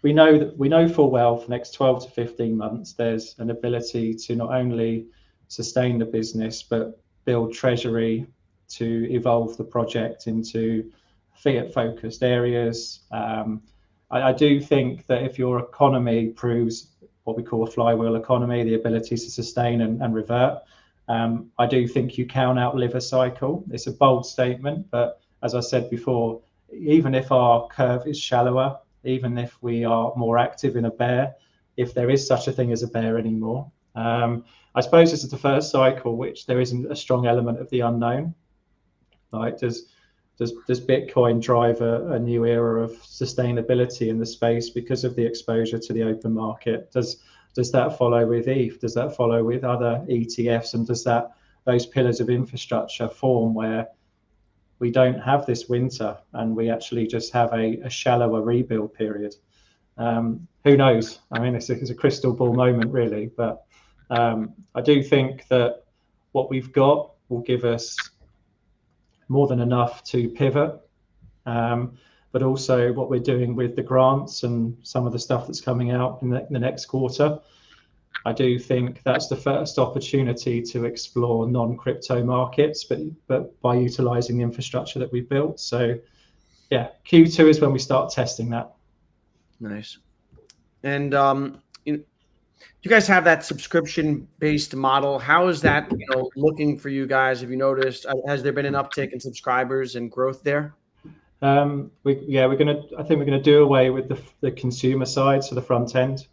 know full well for the next 12 to 15 months, there's an ability to not only sustain the business, but build treasury to evolve the project into fiat focused areas. I do think that if your economy proves what we call a flywheel economy, the ability to sustain and revert, I do think you can outlive a cycle. It's a bold statement, but as I said before, even if our curve is shallower, even if we are more active in a bear, if there is such a thing as a bear anymore. I suppose this is the first cycle which there isn't a strong element of the unknown. Like does Bitcoin drive a new era of sustainability in the space because of the exposure to the open market? Does that follow with ETH? Does that follow with other ETFs? And does those pillars of infrastructure form where we don't have this winter and we actually just have a shallower rebuild period? Who knows? I mean, it's a crystal ball moment, really. But I do think that what we've got will give us more than enough to pivot. But also what we're doing with the grants and some of the stuff that's coming out in the next quarter, I do think that's the first opportunity to explore non-crypto markets, but by utilizing the infrastructure that we've built. So yeah, Q2 is when we start testing that.
Nice. And you guys have that subscription-based model. How is that looking for you guys? Have you noticed? Has there been an uptick in subscribers and growth there?
I think we're gonna do away with the consumer side, so the front end.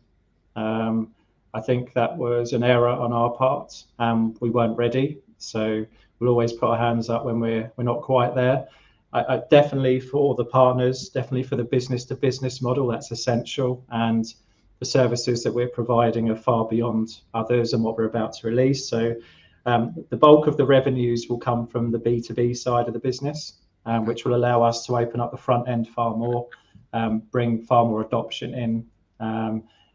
I think that was an error on our part. We weren't ready, so we'll always put our hands up when we're not quite there. I definitely for the partners, definitely for the business to business model, that's essential. And the services that we're providing are far beyond others and what we're about to release. So the bulk of the revenues will come from the B2B side of the business, which will allow us to open up the front end far more, bring far more adoption in,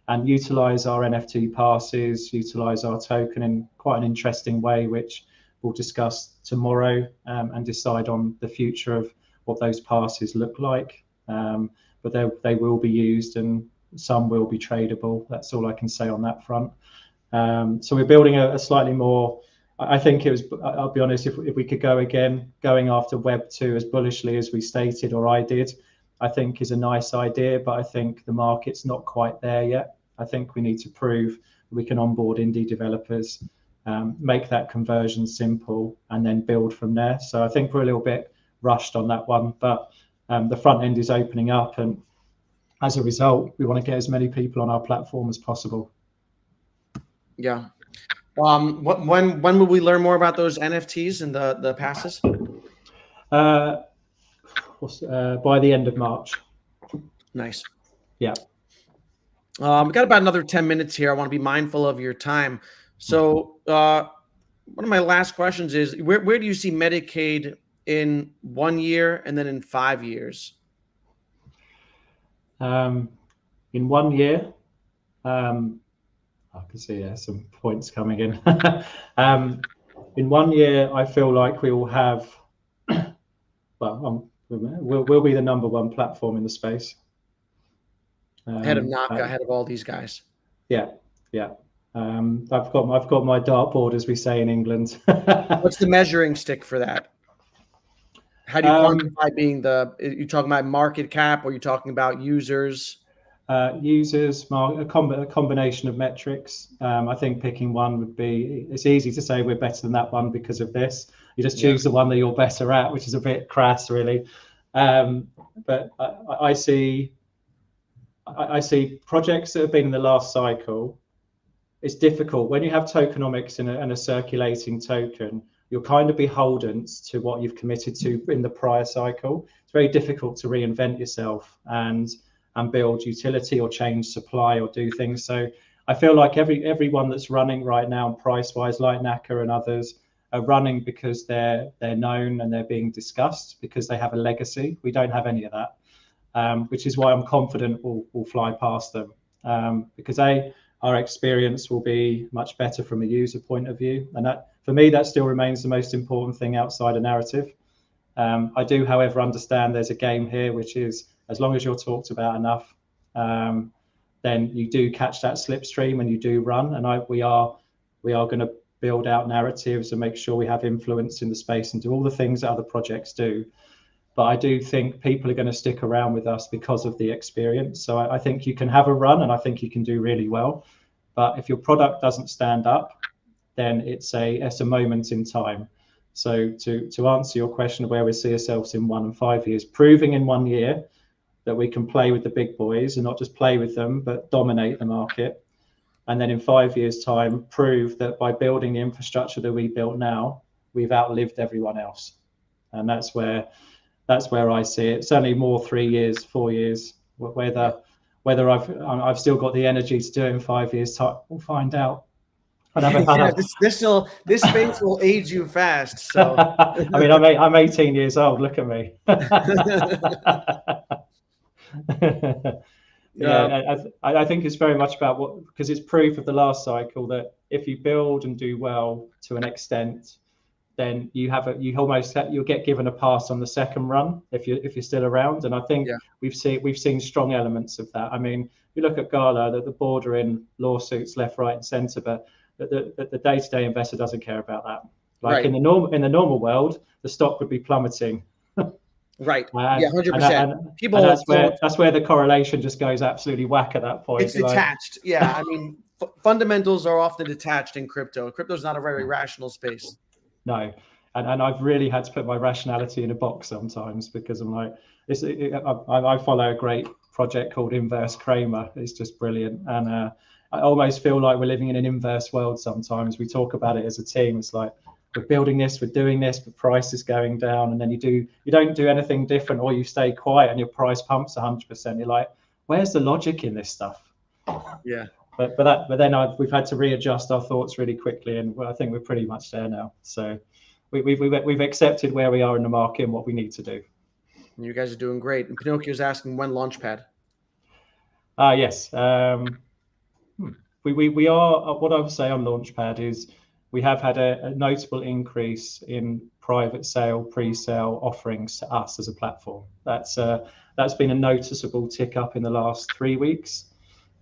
and utilize our NFT passes, utilize our token in quite an interesting way, which we'll discuss tomorrow and decide on the future of what those passes look like. But they will be used and some will be tradable. That's all I can say on that front. So we're building a slightly more, I think it was, I'll be honest, if we could go again, going after Web 2 as bullishly as we stated, or I did, I think is a nice idea, but I think the market's not quite there yet. I think we need to prove we can onboard indie developers, make that conversion simple, and then build from there. So I think we're a little bit rushed on that one, but the front end is opening up, and as a result, we want to get as many people on our platform as possible.
Yeah. When will we learn more about those NFTs and the passes?
By the end of March.
Nice.
Yeah.
We got about another 10 minutes here. I want to be mindful of your time. So one of my last questions is where do you see Medicaid in 1 year and then in 5 years?
In 1 year, I can see some points coming in. In 1 year, I feel like we will have, we'll be the number one platform in the space.
Ahead of Naka, ahead of all these guys.
Yeah, yeah. I've got my dartboard, as we say in England.
What's the measuring stick for that? How do you quantify being you talking about market cap, or are you talking about users?
Users, a combination of metrics. I think picking one would be, it's easy to say we're better than that one because of this. You just choose the one that you're better at, which is a bit crass, really. But I see projects that have been in the last cycle. It's difficult when you have tokenomics and a circulating token. You're kind of beholden to what you've committed to in the prior cycle. It's very difficult to reinvent yourself and build utility or change supply or do things. So I feel like everyone that's running right now, price-wise, like Naka and others, are running because they're known and they're being discussed because they have a legacy. We don't have any of that, which is why I'm confident we'll fly past them, because our experience will be much better from a user point of view, and that, for me, that still remains the most important thing outside a narrative. I do, however, understand there's a game here, which is as long as you're talked about enough, then you do catch that slipstream and you do run. And we are going to build out narratives and make sure we have influence in the space and do all the things that other projects do. But I do think people are going to stick around with us because of the experience. So I think you can have a run and I think you can do really well. But if your product doesn't stand up, then it's a moment in time. So to answer your question of where we see ourselves in 1 and 5 years, proving in 1 year that we can play with the big boys and not just play with them, but dominate the market. And then in 5 years' time, prove that by building the infrastructure that we built now, we've outlived everyone else. And that's where I see it. Certainly more 3 years, 4 years. Whether I've still got the energy to do it in 5 years' time, we'll find out.
This space will age you fast. So
I mean, I'm 18 years old. Look at me. I think it's very much about because it's proof of the last cycle that if you build and do well to an extent, then you'll get given a pass on the second run if you're still around. And I think we've seen strong elements of that. I mean, you look at Gala, the border in lawsuits left, right, and centre, but the day-to-day investor doesn't care about that. Like in the normal world, the stock would be plummeting.
Right. 100%.
People. That's where the correlation just goes absolutely whack at that point.
It's detached. Yeah. I mean, fundamentals are often detached in crypto. Crypto is not a very rational space.
No. And I've really had to put my rationality in a box sometimes because I'm like, I follow a great project called Inverse Kramer. It's just brilliant. And I almost feel like we're living in an inverse world sometimes. We talk about it as a team. It's like, we're building this, we're doing this, but price is going down, and then you don't do anything different, or you stay quiet and your price pumps 100%. You're like, where's the logic in this stuff?
Yeah.
But then we've had to readjust our thoughts really quickly, and I think we're pretty much there now. So we've accepted where we are in the market and what we need to do.
You guys are doing great. And Pinocchio's asking when Launchpad.
Yes. We are. What I would say on Launchpad is, we have had a notable increase in private sale, pre-sale offerings to us as a platform. That's been a noticeable tick up in the last 3 weeks.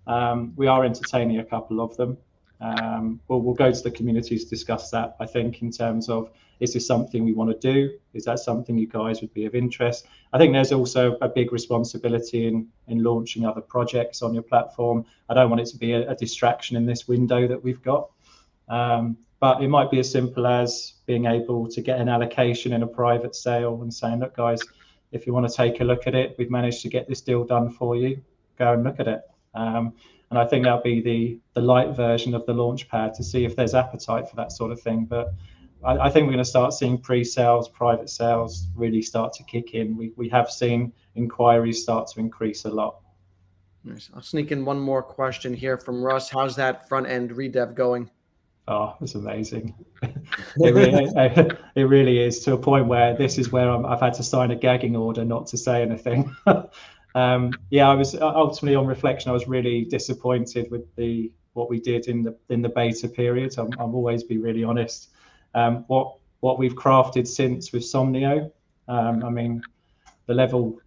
We are entertaining a couple of them. We'll go to the community to discuss that, I think, in terms of, is this something we want to do? Is that something you guys would be of interest? I think there's also a big responsibility in launching other projects on your platform. I don't want it to be a distraction in this window that we've got. But it might be as simple as being able to get an allocation in a private sale and saying, look, guys, if you want to take a look at it, we've managed to get this deal done for you. Go and look at it. And I think that'll be the light version of the Launchpad to see if there's appetite for that sort of thing. But I think we're going to start seeing pre-sales, private sales really start to kick in. We have seen inquiries start to increase a lot.
Nice. I'll sneak in one more question here from Russ. How's that front end redev going?
Oh, it's amazing. It really is, to a point where this is where I've had to sign a gagging order not to say anything. Yeah, I was ultimately, on reflection, I was really disappointed with what we did in the beta period. I'll always be really honest. What we've crafted since with Somnio, I mean, the level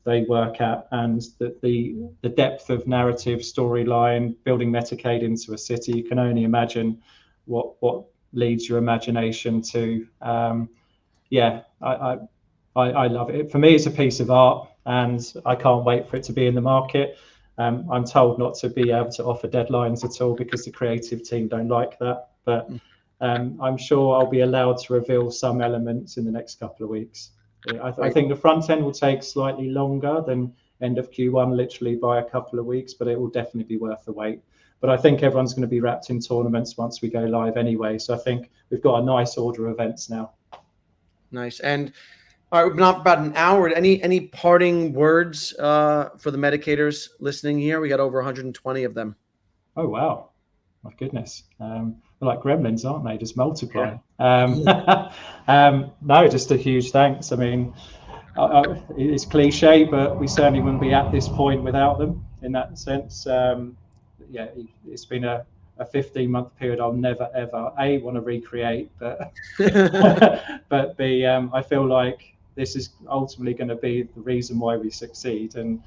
they work at, and the depth of narrative, storyline, building Mcade into a city, you can only imagine what leads your imagination to. Yeah, I love it. For me, it's a piece of art, and I can't wait for it to be in the market. I'm told not to be able to offer deadlines at all because the creative team don't like that, but I'm sure I'll be allowed to reveal some elements in the next couple of weeks. I think the front end will take slightly longer than end of Q1, literally by a couple of weeks, but it will definitely be worth the wait. But I think everyone's going to be wrapped in tournaments once we go live anyway. So I think we've got a nice order of events now.
Nice. And all right, we've been off about an hour. Any parting words for the Medicators listening here? We got over 120 of them.
Oh, wow. My goodness. They're like gremlins, aren't they? Just multiplying. Yeah. No, just a huge thanks. I mean, it's cliche, but we certainly wouldn't be at this point without them in that sense. Yeah, it's been a 15-month period I'll never, ever, A, want to recreate, but but B, I feel like this is ultimately going to be the reason why we succeed. And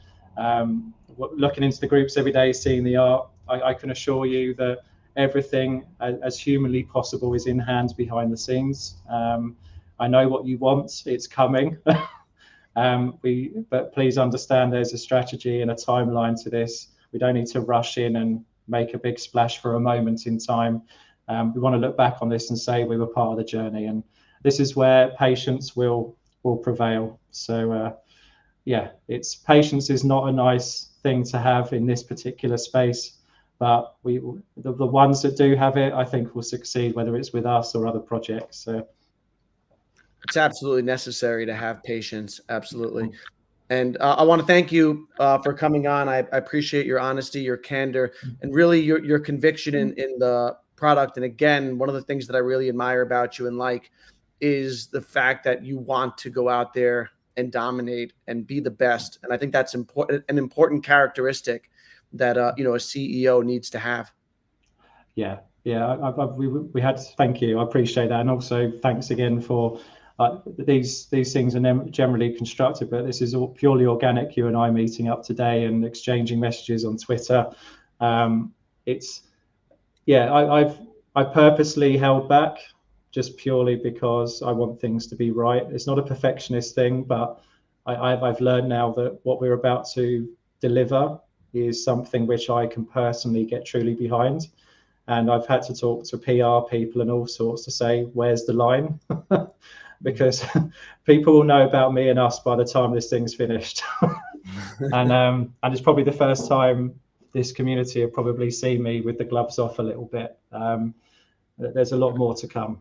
looking into the groups every day, seeing the art, I can assure you that everything as humanly possible is in hand behind the scenes. I know what you want, it's coming. But please understand there's a strategy and a timeline to this. We don't need to rush in and make a big splash for a moment in time. We want to look back on this and say we were part of the journey, and this is where patience will prevail. So yeah, patience is not a nice thing to have in this particular space, but the ones that do have it, I think, will succeed, whether it's with us or other projects. So
it's absolutely necessary to have patience. Absolutely. And I want to thank you for coming on. I appreciate your honesty, your candor, and really your conviction in the product. And again, one of the things that I really admire about you and like is the fact that you want to go out there and dominate and be the best. And I think that's an important characteristic that a CEO needs to have.
Yeah, we had to thank you. I appreciate that, and also thanks again for. These things are generally constructed, but this is all purely organic. You and I meeting up today and exchanging messages on Twitter. I purposely held back just purely because I want things to be right. It's not a perfectionist thing, but I've learned now that what we're about to deliver is something which I can personally get truly behind. And I've had to talk to PR people and all sorts to say, where's the line? Because people will know about me and us by the time this thing's finished. and it's probably the first time this community have probably seen me with the gloves off a little bit. There's a lot more to come.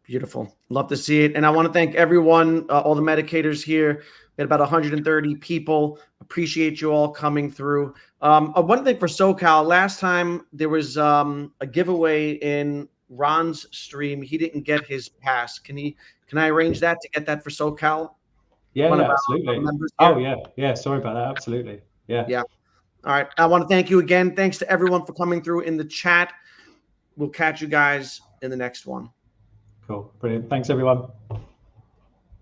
Beautiful.
Love to see it. And I want to thank everyone, all the Medicators here. We had about 130 people. Appreciate you all coming through. One thing for SoCal, last time there was a giveaway in Ron's stream. He didn't get his pass. Can I arrange that to get that for SoCal?
Yeah, absolutely. Oh, yeah. Sorry about that. Absolutely. Yeah.
All right. I want to thank you again. Thanks to everyone for coming through in the chat. We'll catch you guys in the next one.
Cool. Brilliant. Thanks, everyone.